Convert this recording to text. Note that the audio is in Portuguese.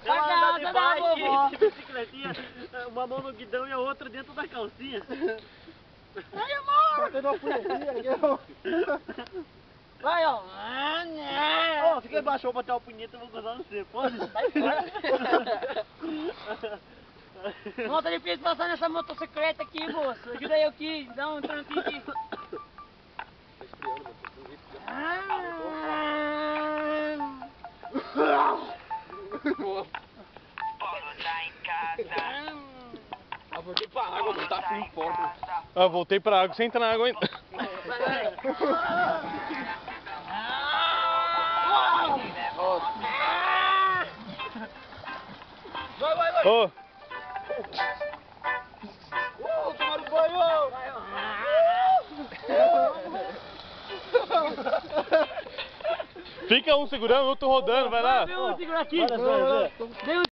Ela anda de bike, de bicicletinha, uma mão no guidão e a outra dentro da calcinha. Ai, amor! Eu não fui aqui, Vai, ó. Ô, fica embaixo, eu vou bater uma punheta e vou gozar no você, pode? Sai fora. Não, tá difícil passar nessa motocicleta aqui, moço. Ajuda eu aqui, dá um tranquinho aqui. Eu voltei pra água, mano, tá frio forte. Eu voltei pra água, você entra na água ainda. Vai. Ô, Tomaram banho! fica um segurando, outro rodando, vai lá. Segura aqui. Olha só,